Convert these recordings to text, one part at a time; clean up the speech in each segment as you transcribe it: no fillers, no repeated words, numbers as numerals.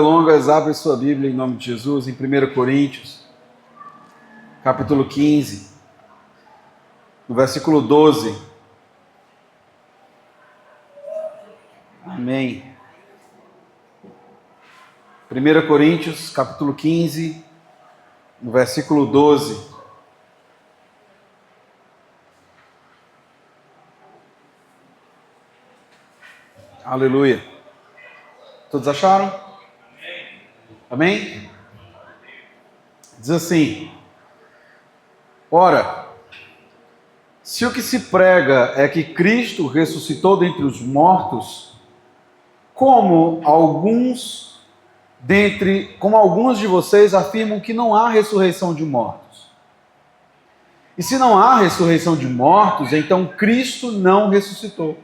Longas, abre sua Bíblia em nome de Jesus, em 1 Coríntios, capítulo 15, no versículo 12. Amém. 1 Coríntios, capítulo 15, no versículo 12. Aleluia. Todos acharam? Amém? Diz assim: ora, se o que se prega é que Cristo ressuscitou dentre os mortos, como alguns de vocês afirmam que não há ressurreição de mortos. E se não há ressurreição de mortos, então Cristo não ressuscitou.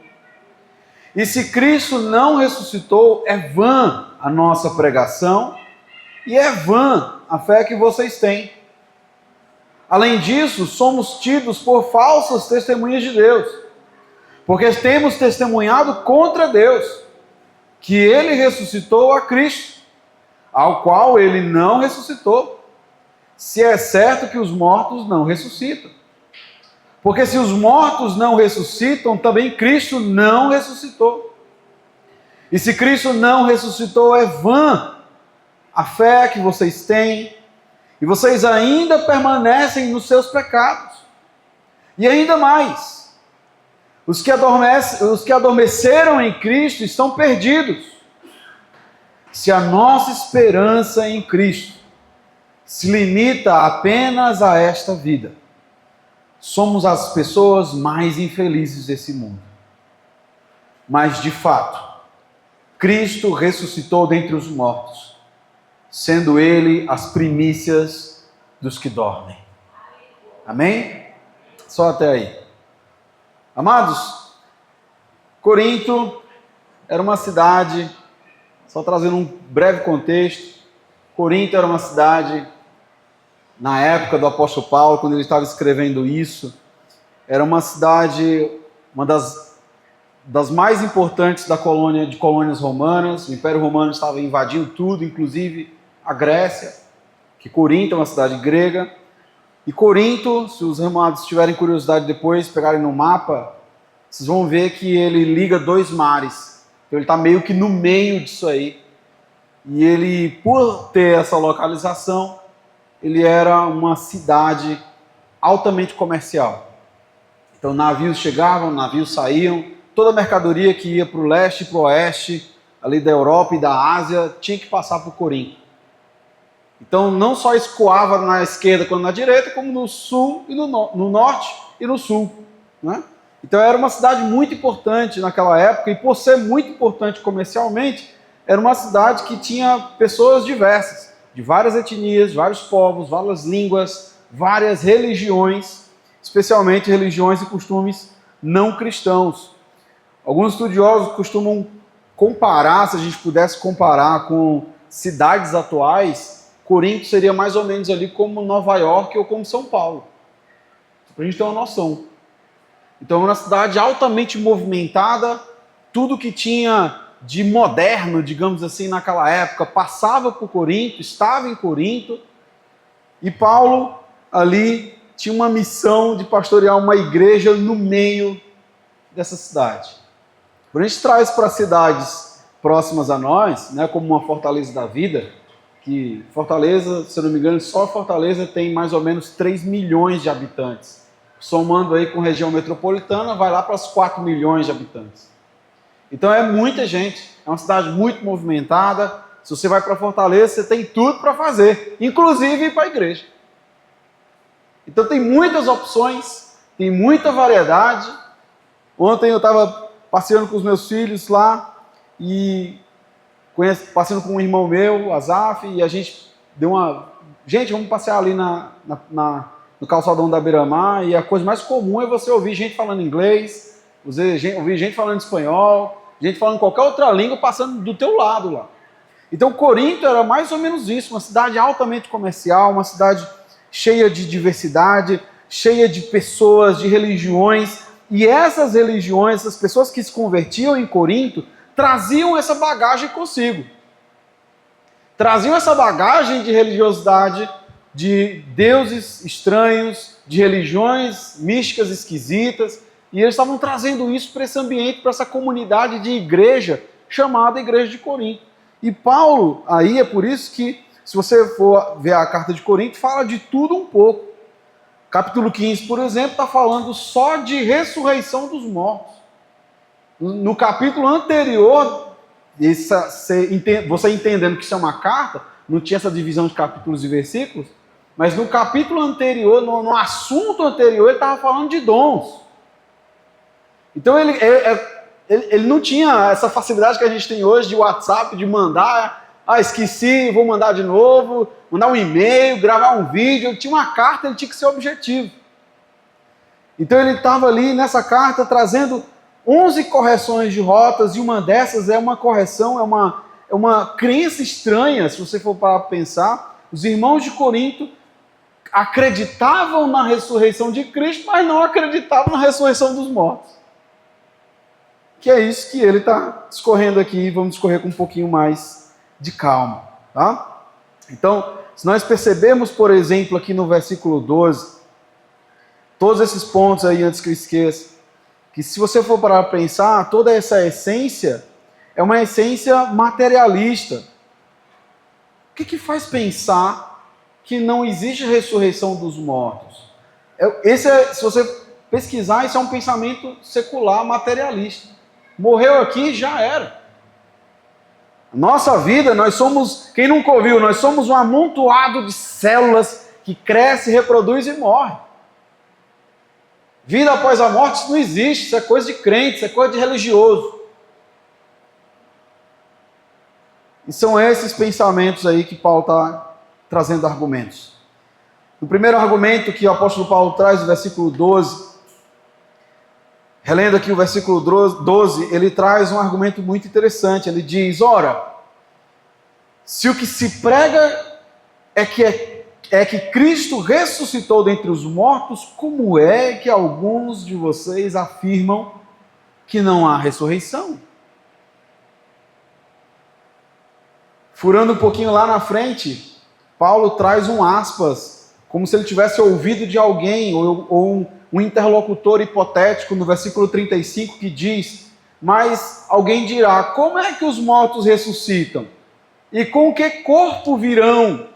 E se Cristo não ressuscitou, é vã a nossa pregação e é vã a fé que vocês têm. Além disso, somos tidos por falsas testemunhas de Deus, porque temos testemunhado contra Deus, que Ele ressuscitou a Cristo, ao qual Ele não ressuscitou, se é certo que os mortos não ressuscitam. Porque se os mortos não ressuscitam, também Cristo não ressuscitou. E se Cristo não ressuscitou, é vã a fé que vocês têm, e vocês ainda permanecem nos seus pecados. E ainda mais, os que adormeceram em Cristo estão perdidos. Se a nossa esperança em Cristo se limita apenas a esta vida, somos as pessoas mais infelizes desse mundo. Mas, de fato, Cristo ressuscitou dentre os mortos, sendo Ele as primícias dos que dormem. Amém? Só até aí. Amados, Corinto era uma cidade, só trazendo um breve contexto, Corinto era uma cidade, na época do apóstolo Paulo, quando ele estava escrevendo isso, era uma cidade, uma das mais importantes de colônias romanas. O Império Romano estava invadindo tudo, inclusive a Grécia, que Corinto é uma cidade grega. E Corinto, se os amados tiverem curiosidade depois, pegarem no mapa, vocês vão ver que ele liga dois mares. Então ele está meio que no meio disso aí. E ele, por ter essa localização, ele era uma cidade altamente comercial. Então navios chegavam, navios saíam, toda a mercadoria que ia para o leste e para o oeste, ali da Europa e da Ásia, tinha que passar por Corinto. Então não só escoava na esquerda quanto na direita, como no sul e no norte e no sul, né? Então era uma cidade muito importante naquela época, e por ser muito importante comercialmente, era uma cidade que tinha pessoas diversas, de várias etnias, vários povos, várias línguas, várias religiões, especialmente religiões e costumes não cristãos. Alguns estudiosos costumam comparar, se a gente pudesse comparar com cidades atuais, Corinto seria mais ou menos ali como Nova York ou como São Paulo, para a gente ter uma noção. Então era uma cidade altamente movimentada, tudo que tinha de moderno, digamos assim, naquela época, passava por Corinto, estava em Corinto, e Paulo ali tinha uma missão de pastorear uma igreja no meio dessa cidade. Quando a gente traz para cidades próximas a nós, né, como uma Fortaleza da vida, que Fortaleza, se eu não me engano, só Fortaleza tem mais ou menos 3 milhões de habitantes. Somando aí com região metropolitana, vai lá para os 4 milhões de habitantes. Então é muita gente, é uma cidade muito movimentada. Se você vai para Fortaleza, você tem tudo para fazer, inclusive ir para a igreja. Então tem muitas opções, tem muita variedade. Ontem eu estava passeando com os meus filhos lá, e passeando com um irmão meu, Azaf, e a gente deu uma... Gente, vamos passear ali no calçadão da Beira-Mar, e a coisa mais comum é você ouvir gente falando inglês, ouvir gente falando espanhol, gente falando qualquer outra língua passando do teu lado lá. Então Corinto era mais ou menos isso, uma cidade altamente comercial, uma cidade cheia de diversidade, cheia de pessoas, de religiões, e essas religiões, essas pessoas que se convertiam em Corinto, traziam essa bagagem consigo. traziam essa bagagem de religiosidade, de deuses estranhos, de religiões místicas esquisitas, e eles estavam trazendo isso para esse ambiente, para essa comunidade de igreja, chamada Igreja de Corinto. E Paulo, aí é por isso que, se você for ver a carta de Corinto, fala de tudo um pouco. Capítulo 15, por exemplo, está falando só de ressurreição dos mortos. No capítulo anterior, você entendendo que isso é uma carta, não tinha essa divisão de capítulos e versículos, mas no capítulo anterior, no assunto anterior, ele estava falando de dons. Então ele não tinha essa facilidade que a gente tem hoje de WhatsApp, de mandar, esqueci, vou mandar de novo, mandar um e-mail, gravar um vídeo. Ele tinha uma carta, ele tinha que ser objetivo. Então ele estava ali nessa carta trazendo 11 correções de rotas, e uma dessas é uma correção, é uma crença estranha, se você for para pensar. Os irmãos de Corinto acreditavam na ressurreição de Cristo, mas não acreditavam na ressurreição dos mortos. Que é isso que ele está discorrendo aqui, vamos discorrer com um pouquinho mais de calma. Tá? Então, se nós percebermos, por exemplo, aqui no versículo 12, todos esses pontos aí, antes que eu esqueça, que se você for parar para pensar, toda essa essência é uma essência materialista. O que faz pensar que não existe ressurreição dos mortos? Se você pesquisar, isso é um pensamento secular, materialista. Morreu aqui, já era. Nossa vida, nós somos, quem nunca ouviu, nós somos um amontoado de células que cresce, reproduz e morre. Vida após a morte, isso não existe, isso é coisa de crente, isso é coisa de religioso. E são esses pensamentos aí que Paulo está trazendo argumentos. O primeiro argumento que o apóstolo Paulo traz no versículo 12, relendo aqui o versículo 12, ele traz um argumento muito interessante. Ele diz, ora, se o que se prega é que Cristo ressuscitou dentre os mortos, como é que alguns de vocês afirmam que não há ressurreição? Furando um pouquinho lá na frente, Paulo traz um aspas, como se ele tivesse ouvido de alguém, ou um interlocutor hipotético no versículo 35, que diz, mas alguém dirá, como é que os mortos ressuscitam? E com que corpo virão?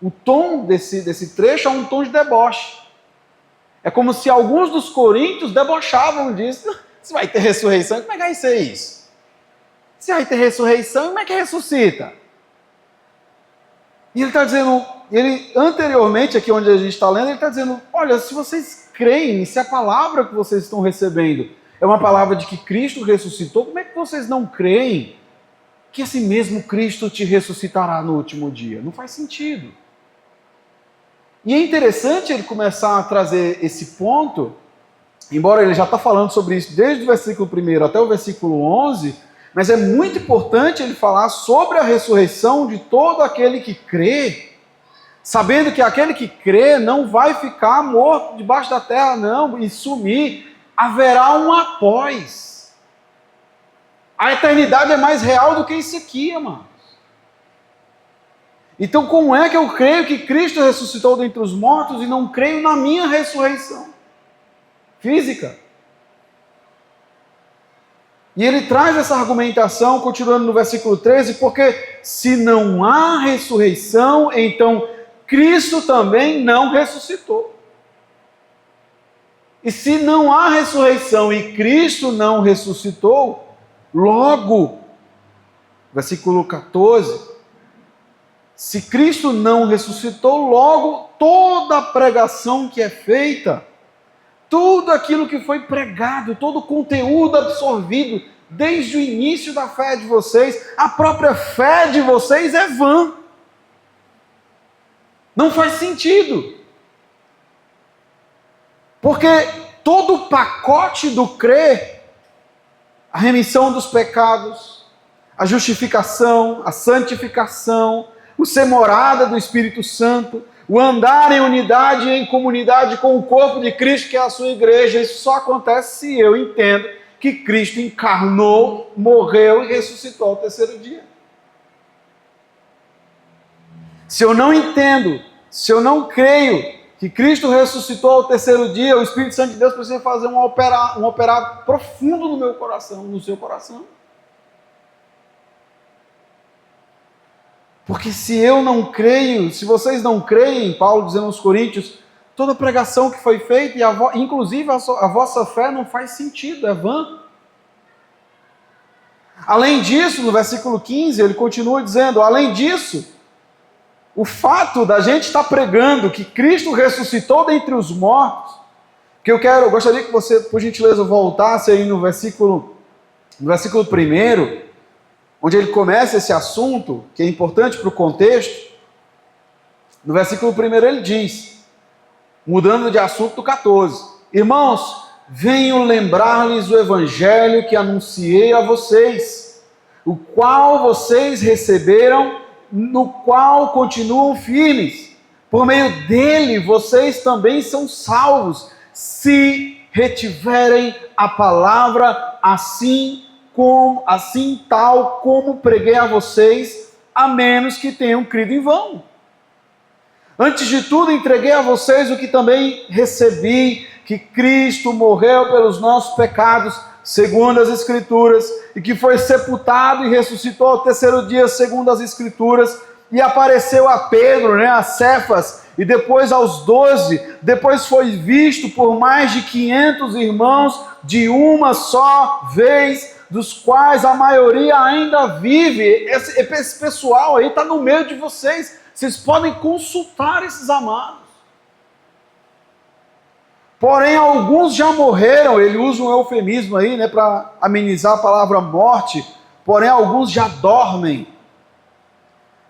O tom desse trecho é um tom de deboche. É como se alguns dos coríntios debochavam disso. Se vai ter ressurreição, como é que vai ser isso? Se vai ter ressurreição, como é que ressuscita? E ele está dizendo, anteriormente, aqui onde a gente está lendo, ele está dizendo, olha, se vocês creem, se a palavra que vocês estão recebendo é uma palavra de que Cristo ressuscitou, como é que vocês não creem que esse mesmo Cristo te ressuscitará no último dia? Não faz sentido. E é interessante ele começar a trazer esse ponto, embora ele já está falando sobre isso desde o versículo 1 até o versículo 11, mas é muito importante ele falar sobre a ressurreição de todo aquele que crê, sabendo que aquele que crê não vai ficar morto debaixo da terra, não, e sumir. Haverá um após. A eternidade é mais real do que isso aqui, amados. Então, como é que eu creio que Cristo ressuscitou dentre os mortos e não creio na minha ressurreição física? E ele traz essa argumentação, continuando no versículo 13, porque se não há ressurreição, então Cristo também não ressuscitou. E se não há ressurreição e Cristo não ressuscitou, logo, versículo 14, se Cristo não ressuscitou, logo toda a pregação que é feita, tudo aquilo que foi pregado, todo o conteúdo absorvido desde o início da fé de vocês, a própria fé de vocês é vã. Não faz sentido. Porque todo o pacote do crer, a remissão dos pecados, a justificação, a santificação, o ser morada do Espírito Santo, o andar em unidade e em comunidade com o corpo de Cristo, que é a sua igreja, isso só acontece se eu entendo que Cristo encarnou, morreu e ressuscitou ao terceiro dia. Se eu não entendo, se eu não creio que Cristo ressuscitou ao terceiro dia, o Espírito Santo de Deus precisa fazer um operar profundo no meu coração, no seu coração. Porque se eu não creio, se vocês não creem, Paulo dizendo aos Coríntios, toda pregação que foi feita, inclusive a vossa fé não faz sentido, é vã. Além disso, no versículo 15, ele continua dizendo, além disso, o fato da gente estar pregando que Cristo ressuscitou dentre os mortos, que eu gostaria que você, por gentileza, voltasse aí no versículo 1, onde ele começa esse assunto, que é importante para o contexto. No versículo 1 ele diz, mudando de assunto do 14, irmãos, venho lembrar-lhes o evangelho que anunciei a vocês, o qual vocês receberam, no qual continuam firmes. Por meio dele, vocês também são salvos, se retiverem a palavra assim tal como preguei a vocês, a menos que tenham crido em vão. Antes de tudo, entreguei a vocês o que também recebi, que Cristo morreu pelos nossos pecados, segundo as Escrituras, e que foi sepultado e ressuscitou ao terceiro dia, segundo as Escrituras, e apareceu a Pedro, a Cefas, e depois aos 12, depois foi visto por mais de 500 irmãos de uma só vez, dos quais a maioria ainda vive. Esse pessoal aí está no meio de vocês, vocês podem consultar esses amados. Porém, alguns já morreram, ele usa um eufemismo aí, para amenizar a palavra morte, porém alguns já dormem.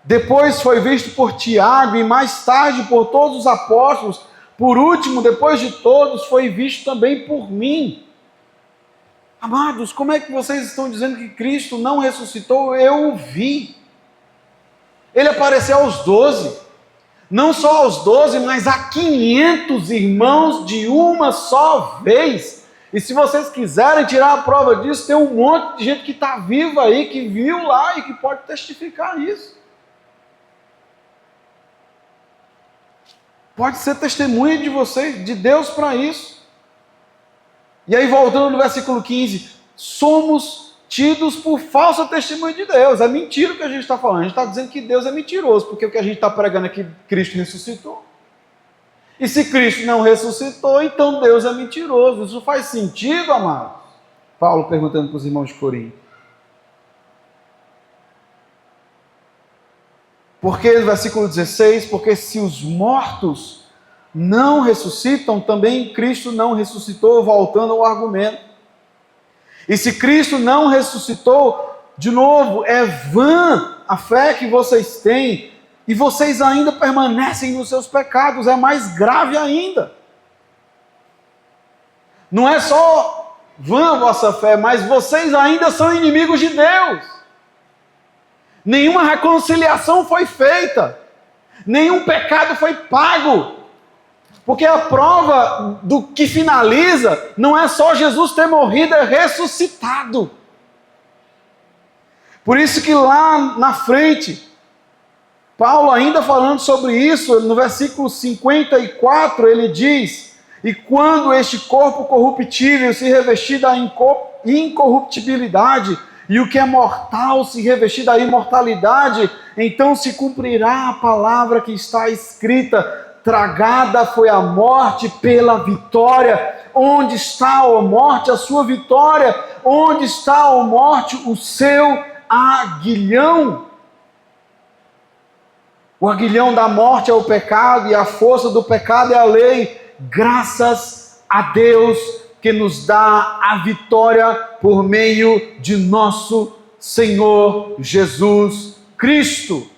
Depois foi visto por Tiago e mais tarde por todos os apóstolos. Por último, depois de todos, foi visto também por mim. Amados, como é que vocês estão dizendo que Cristo não ressuscitou? Eu o vi. Ele apareceu aos 12. Não só aos 12, mas a 500 irmãos de uma só vez. E se vocês quiserem tirar a prova disso, tem um monte de gente que está viva aí, que viu lá e que pode testificar isso. Pode ser testemunha de vocês, de Deus para isso. E aí voltando no versículo 15, somos tidos por falsa testemunha de Deus. É mentira o que a gente está falando. A gente está dizendo que Deus é mentiroso, porque o que a gente está pregando é que Cristo ressuscitou. E se Cristo não ressuscitou, então Deus é mentiroso. Isso faz sentido, amados? Paulo perguntando para os irmãos de Corinto. Porque, no versículo 16, porque se os mortos não ressuscitam, também Cristo não ressuscitou, voltando ao argumento. E se Cristo não ressuscitou, de novo, é vã a fé que vocês têm, e vocês ainda permanecem nos seus pecados, é mais grave ainda. Não é só vã a vossa fé, mas vocês ainda são inimigos de Deus. Nenhuma reconciliação foi feita, nenhum pecado foi pago. Porque a prova do que finaliza não é só Jesus ter morrido, é ressuscitado. Por isso que lá na frente, Paulo ainda falando sobre isso, no versículo 54, ele diz, e quando este corpo corruptível se revestir da incorruptibilidade, e o que é mortal se revestir da imortalidade, então se cumprirá a palavra que está escrita, tragada foi a morte pela vitória. Onde está, ó morte, a sua vitória? Onde está, ó morte, o seu aguilhão? O aguilhão da morte é o pecado e a força do pecado é a lei. Graças a Deus que nos dá a vitória por meio de nosso Senhor Jesus Cristo.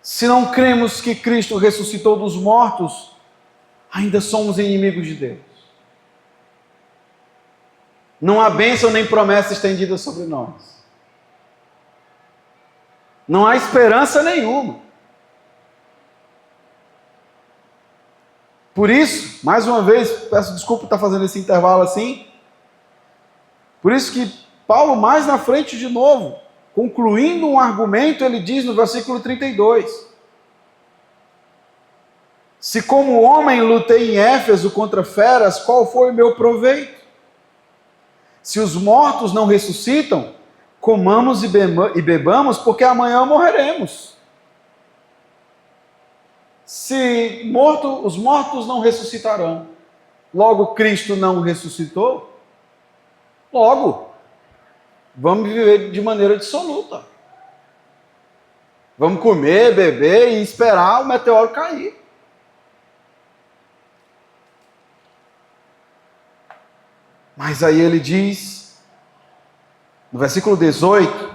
Se não cremos que Cristo ressuscitou dos mortos, ainda somos inimigos de Deus. Não há bênção nem promessa estendida sobre nós. Não há esperança nenhuma. Por isso, mais uma vez, peço desculpa por estar fazendo esse intervalo assim, Por isso que Paulo, mais na frente de novo, concluindo um argumento, ele diz no versículo 32: se como homem lutei em Éfeso contra feras, qual foi o meu proveito? Se os mortos não ressuscitam, comamos e bebamos, porque amanhã morreremos. Se os mortos não ressuscitarão, logo Cristo não ressuscitou, logo vamos viver de maneira dissoluta. Vamos comer, beber e esperar o meteoro cair. Mas aí ele diz, no versículo 18,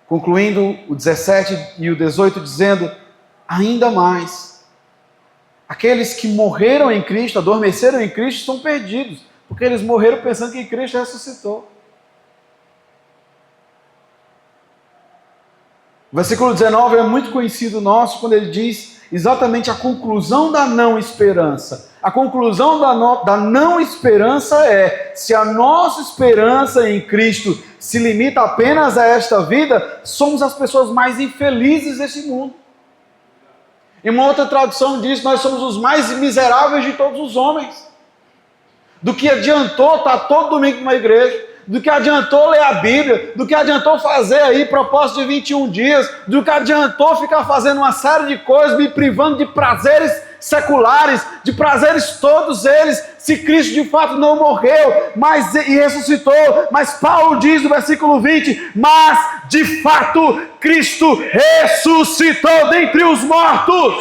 concluindo o 17 e o 18, dizendo: ainda mais, aqueles que morreram em Cristo, adormeceram em Cristo, estão perdidos, porque eles morreram pensando que Cristo ressuscitou. O versículo 19 é muito conhecido nosso, quando ele diz exatamente a conclusão da não esperança. A conclusão da não esperança é: se a nossa esperança em Cristo se limita apenas a esta vida, somos as pessoas mais infelizes desse mundo. Em uma outra tradução diz: nós somos os mais miseráveis de todos os homens. Do que adiantou estar todo domingo numa igreja? Do que adiantou ler a Bíblia? Do que adiantou fazer aí propósito de 21 dias? Do que adiantou ficar fazendo uma série de coisas, me privando de prazeres seculares, de prazeres todos eles, se Cristo de fato não morreu e ressuscitou? Mas Paulo diz no versículo 20: mas de fato Cristo ressuscitou dentre os mortos.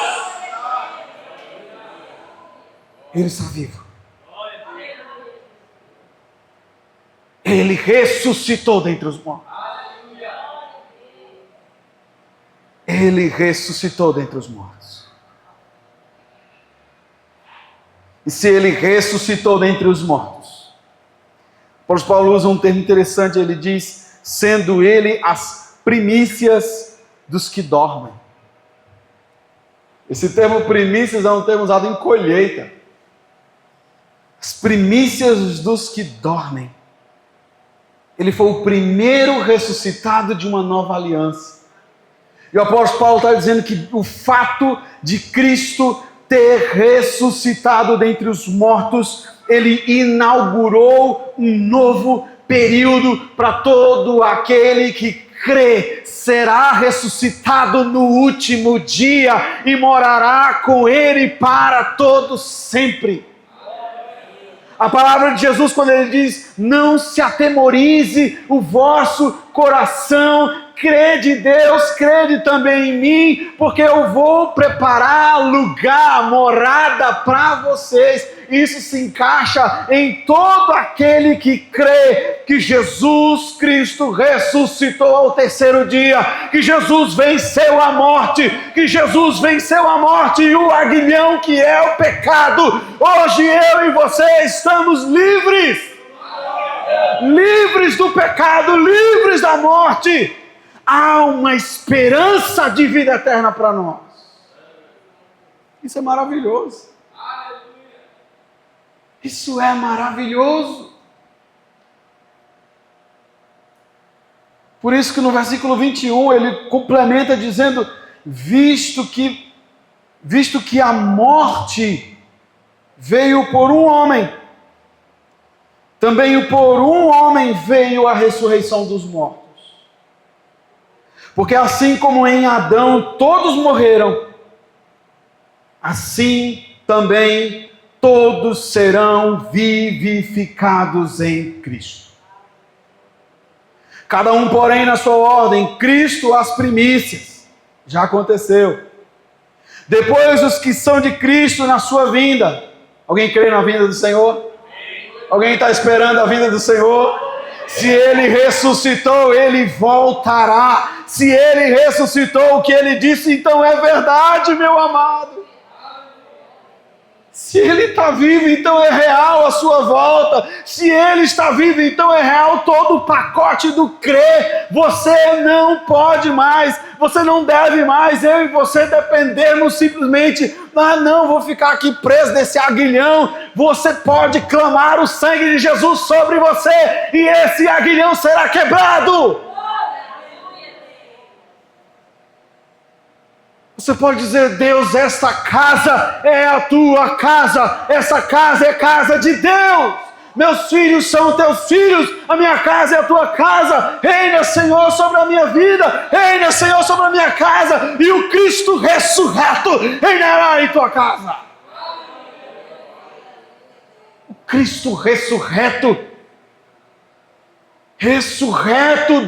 Ele está vivo. Ele ressuscitou dentre os mortos. Ele ressuscitou dentre os mortos. E se ele ressuscitou dentre os mortos, Paulo usa um termo interessante, ele diz: sendo ele as primícias dos que dormem. Esse termo primícias é um termo usado em colheita. As primícias dos que dormem. Ele foi o primeiro ressuscitado de uma nova aliança. E o apóstolo Paulo está dizendo que o fato de Cristo ter ressuscitado dentre os mortos, ele inaugurou um novo período para todo aquele que crê. Será ressuscitado no último dia e morará com ele para todo sempre. A palavra de Jesus, quando ele diz: não se atemorize o vosso coração, crede em Deus, crede também em mim, porque eu vou preparar lugar, morada para vocês. Isso se encaixa em todo aquele que crê que Jesus Cristo ressuscitou ao terceiro dia, que Jesus venceu a morte, e o aguilhão que é o pecado. Hoje eu e você estamos livres do pecado, livres da morte. Há uma esperança de vida eterna para nós. Isso é maravilhoso. Isso é maravilhoso. Por isso que no versículo 21 ele complementa dizendo: visto que a morte veio por um homem, também por um homem veio a ressurreição dos mortos. Porque assim como em Adão todos morreram, assim também todos serão vivificados em Cristo. Cada um, porém, na sua ordem: Cristo as primícias. Já aconteceu. Depois os que são de Cristo na sua vinda. Alguém crê na vinda do Senhor? Alguém está esperando a vinda do Senhor? Se ele ressuscitou, ele voltará. Se ele ressuscitou, o que ele disse, então é verdade, meu amado. Se Se Ele está vivo, então é real a sua volta. Se Ele está vivo, então é real todo o pacote do crer. Você não pode mais, você não deve mais, eu e você dependemos simplesmente, não, vou ficar aqui preso nesse aguilhão. Você pode clamar o sangue de Jesus sobre você e esse aguilhão será quebrado. Você pode dizer: Deus, esta casa é a tua casa, essa casa é casa de Deus, meus filhos são teus filhos, a minha casa é a tua casa, reina, Senhor, sobre a minha vida, reina, Senhor, sobre a minha casa, e o Cristo ressurreto reinará em tua casa. O Cristo ressurreto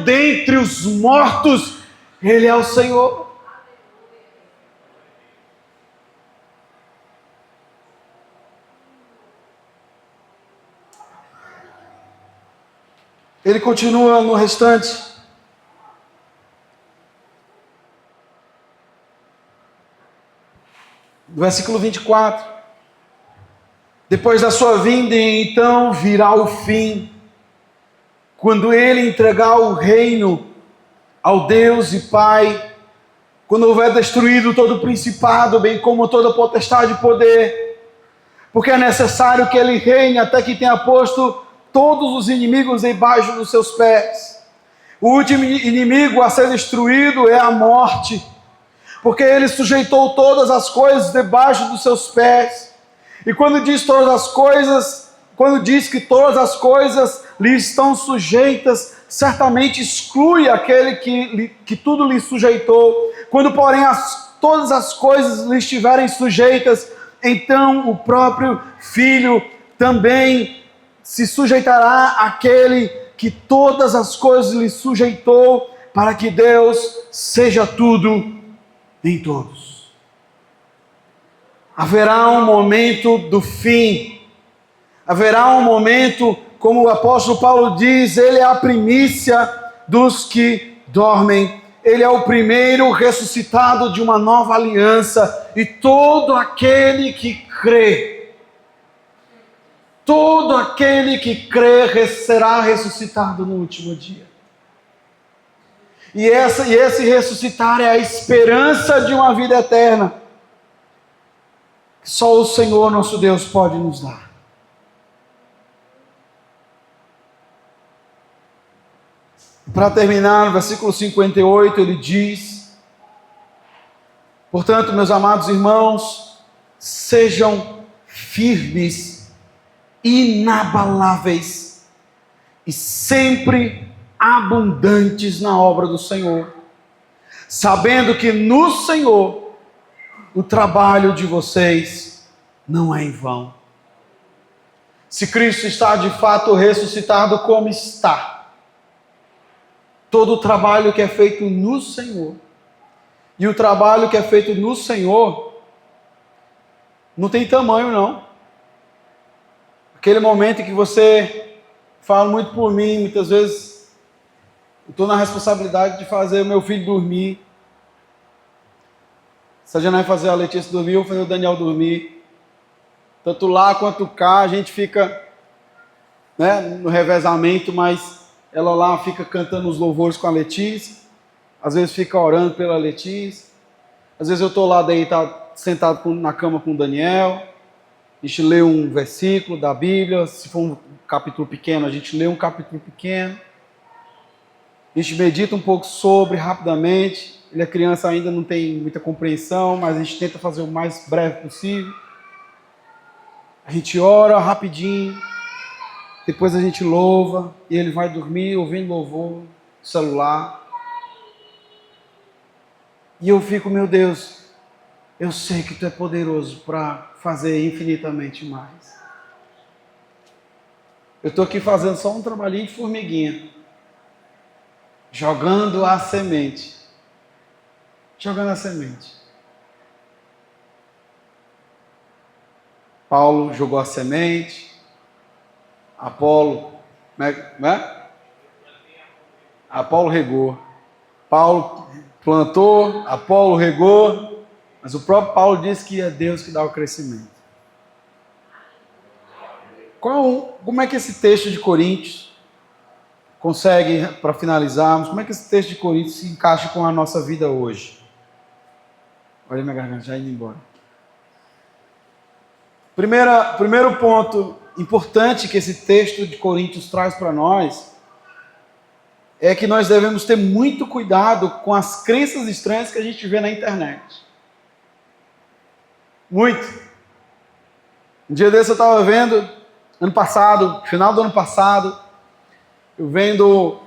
dentre os mortos, Ele é o Senhor. Ele continua no restante. Versículo 24. Depois da sua vinda, então virá o fim, quando Ele entregar o reino ao Deus e Pai, quando houver destruído todo o principado, bem como toda potestade e poder, porque é necessário que Ele reine até que tenha posto todos os inimigos debaixo dos seus pés. O último inimigo a ser destruído é a morte, porque Ele sujeitou todas as coisas debaixo dos seus pés. E quando diz todas as coisas, quando diz que todas as coisas lhe estão sujeitas, certamente exclui aquele que tudo lhe sujeitou. Quando, porém, todas as coisas lhe estiverem sujeitas, então o próprio Filho também se sujeitará àquele que todas as coisas lhe sujeitou, para que Deus seja tudo em todos. Haverá um momento do fim, haverá um momento, como o apóstolo Paulo diz, Ele é a primícia dos que dormem, Ele é o primeiro ressuscitado de uma nova aliança, e todo aquele que crê, será ressuscitado no último dia. E esse ressuscitar é a esperança de uma vida eterna, que só o Senhor nosso Deus pode nos dar. Para terminar, no versículo 58, ele diz: portanto, meus amados irmãos, sejam firmes, inabaláveis e sempre abundantes na obra do Senhor, sabendo que no Senhor o trabalho de vocês não é em vão. Se Cristo está de fato ressuscitado como está, todo o trabalho que é feito no Senhor, e o trabalho que é feito no Senhor não tem tamanho não. Aquele momento em que você fala muito por mim, muitas vezes eu estou na responsabilidade de fazer o meu filho dormir. Se a Janaí fazer a Letícia dormir, eu vou fazer o Daniel dormir. Tanto lá quanto cá, a gente fica no revezamento, mas ela lá fica cantando os louvores com a Letícia, às vezes fica orando pela Letícia, às vezes eu estou lá deitado, sentado na cama com o Daniel. A gente lê um versículo da Bíblia, se for um capítulo pequeno, a gente lê um capítulo pequeno. A gente medita um pouco sobre, rapidamente. Ele é criança, ainda não tem muita compreensão, mas a gente tenta fazer o mais breve possível. A gente ora rapidinho, depois a gente louva, e ele vai dormir ouvindo louvor, celular. E eu fico, meu Deus, eu sei que Tu é poderoso para fazer infinitamente mais. Eu estou aqui fazendo só um trabalhinho de formiguinha, jogando a semente. Paulo jogou a semente, Apolo, Apolo regou. Paulo plantou, Apolo regou, mas o próprio Paulo disse que é Deus que dá o crescimento. como é que esse texto de Coríntios consegue, para finalizarmos, como é que esse texto de Coríntios se encaixa com a nossa vida hoje? Olha minha garganta, já indo embora. Primeiro ponto importante que esse texto de Coríntios traz para nós é que nós devemos ter muito cuidado com as crenças estranhas que a gente vê na internet. Muito. Um dia desse eu estava vendo, final do ano passado, eu vendo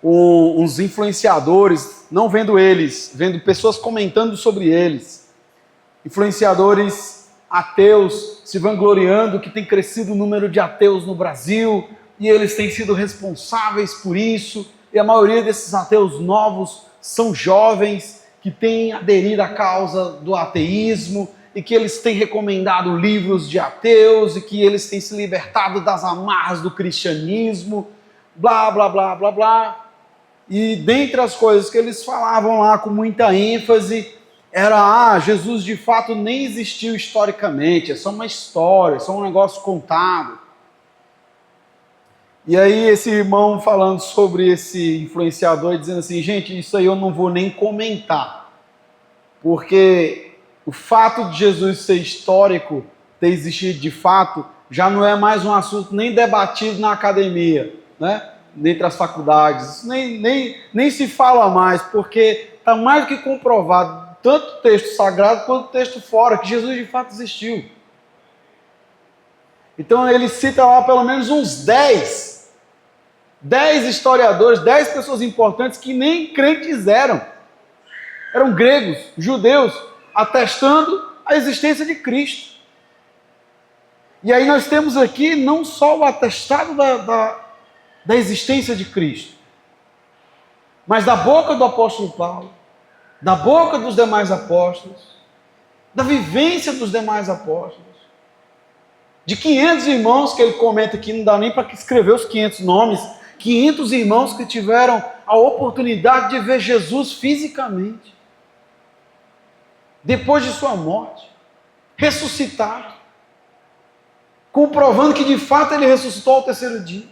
uns influenciadores, não vendo eles, vendo pessoas comentando sobre eles. Influenciadores ateus se vangloriando que tem crescido o número de ateus no Brasil e eles têm sido responsáveis por isso. E a maioria desses ateus novos são jovens que têm aderido à causa do ateísmo e que eles têm recomendado livros de ateus e que eles têm se libertado das amarras do cristianismo, blá, blá, blá, blá, blá. E dentre as coisas que eles falavam lá com muita ênfase, era, Jesus de fato nem existiu historicamente, é só uma história, é só um negócio contado. E aí esse irmão falando sobre esse influenciador, dizendo assim, gente, isso aí eu não vou nem comentar, porque o fato de Jesus ser histórico, ter existido de fato, já não é mais um assunto nem debatido na academia, né? Entre as faculdades, nem se fala mais, porque está mais do que comprovado, tanto o texto sagrado quanto o texto fora, que Jesus de fato existiu. Então ele cita lá pelo menos uns 10 historiadores, 10 pessoas importantes que nem crentes eram gregos, judeus, atestando a existência de Cristo. E aí nós temos aqui não só o atestado da existência de Cristo, mas da boca do apóstolo Paulo, da boca dos demais apóstolos, da vivência dos demais apóstolos, de 500 irmãos que ele comenta aqui, não dá nem para escrever os 500 nomes, 500 irmãos que tiveram a oportunidade de ver Jesus fisicamente, depois de sua morte, ressuscitado, comprovando que de fato ele ressuscitou ao terceiro dia.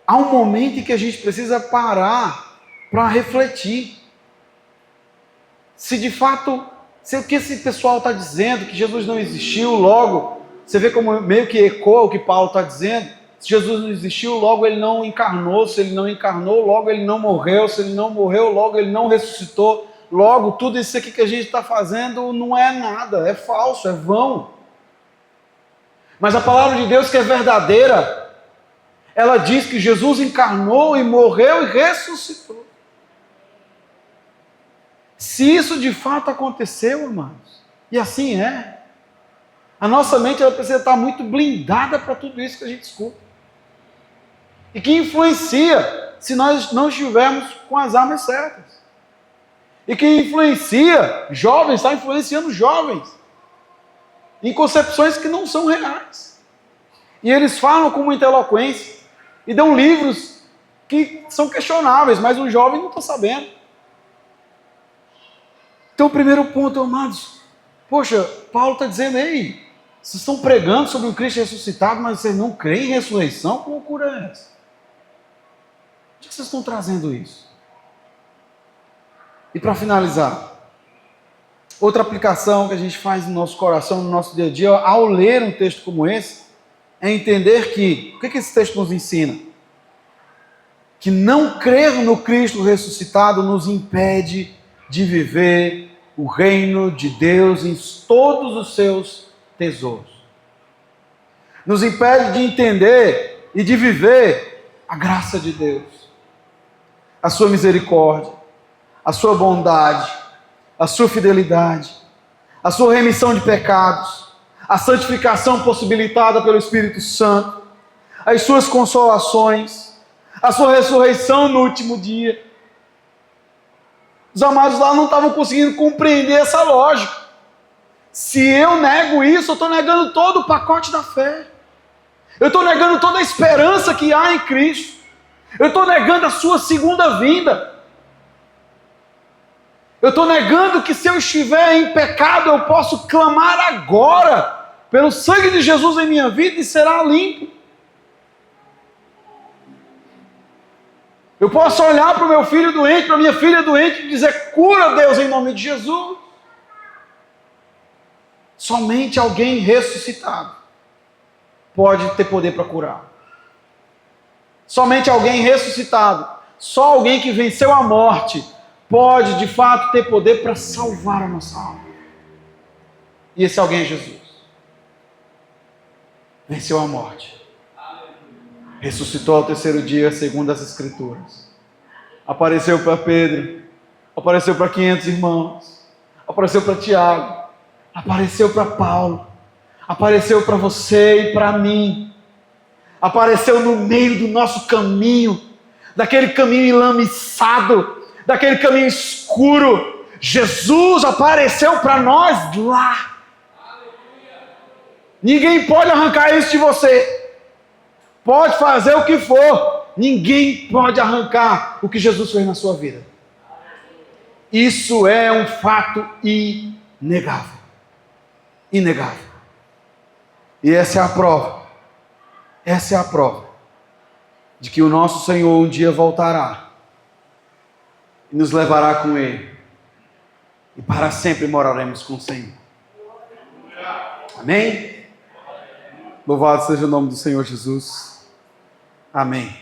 Há um momento em que a gente precisa parar para refletir. Se de fato, se o que esse pessoal está dizendo, que Jesus não existiu, logo, você vê como meio que ecoa o que Paulo está dizendo. Se Jesus não existiu, logo ele não encarnou. Se ele não encarnou, logo ele não morreu. Se ele não morreu, logo ele não ressuscitou. Logo, tudo isso aqui que a gente está fazendo não é nada, é falso, é vão. Mas a palavra de Deus, que é verdadeira, ela diz que Jesus encarnou e morreu e ressuscitou. Se isso de fato aconteceu, irmãos, e assim é, a nossa mente ela precisa estar muito blindada para tudo isso que a gente escuta. E que influencia se nós não estivermos com as armas certas. E que influencia jovens, está influenciando jovens em concepções que não são reais. E eles falam com muita eloquência e dão livros que são questionáveis, mas o jovem não está sabendo. Então, o primeiro ponto, amados, poxa, Paulo está dizendo, ei, vocês estão pregando sobre um Cristo ressuscitado, mas vocês não creem em ressurreição? Que loucura é essa? Por que vocês estão trazendo isso? E para finalizar, outra aplicação que a gente faz no nosso coração, no nosso dia a dia, ao ler um texto como esse, é entender que, o que esse texto nos ensina? Que não crer no Cristo ressuscitado nos impede de viver o reino de Deus em todos os seus tesouros. Nos impede de entender e de viver a graça de Deus, a sua misericórdia, a sua bondade, a sua fidelidade, a sua remissão de pecados, a santificação possibilitada pelo Espírito Santo, as suas consolações, a sua ressurreição no último dia. Os amados lá não estavam conseguindo compreender essa lógica. Se eu nego isso, eu estou negando todo o pacote da fé. Eu estou negando toda a esperança que há em Cristo. Eu estou negando a sua segunda vinda. Eu estou negando que se eu estiver em pecado, eu posso clamar agora pelo sangue de Jesus em minha vida e será limpo. Eu posso olhar para o meu filho doente, para a minha filha doente e dizer: cura, Deus, em nome de Jesus. Somente alguém ressuscitado pode ter poder para curar. Somente alguém ressuscitado, só alguém que venceu a morte, pode de fato ter poder para salvar a nossa alma. E esse alguém é Jesus. Venceu a morte. Ressuscitou ao terceiro dia, segundo as Escrituras. Apareceu para Pedro, apareceu para 500 irmãos, apareceu para Tiago, apareceu para Paulo, apareceu para você e para mim, apareceu no meio do nosso caminho, daquele caminho enlamiçado, daquele caminho escuro. Jesus apareceu para nós lá. Ninguém pode arrancar isso de você. Pode fazer o que for, ninguém pode arrancar o que Jesus fez na sua vida. Isso é um fato inegável. Inegável. E essa é a prova. Essa é a prova de que o nosso Senhor um dia voltará e nos levará com Ele. E para sempre moraremos com o Senhor. Amém? Louvado seja o nome do Senhor Jesus. Amém.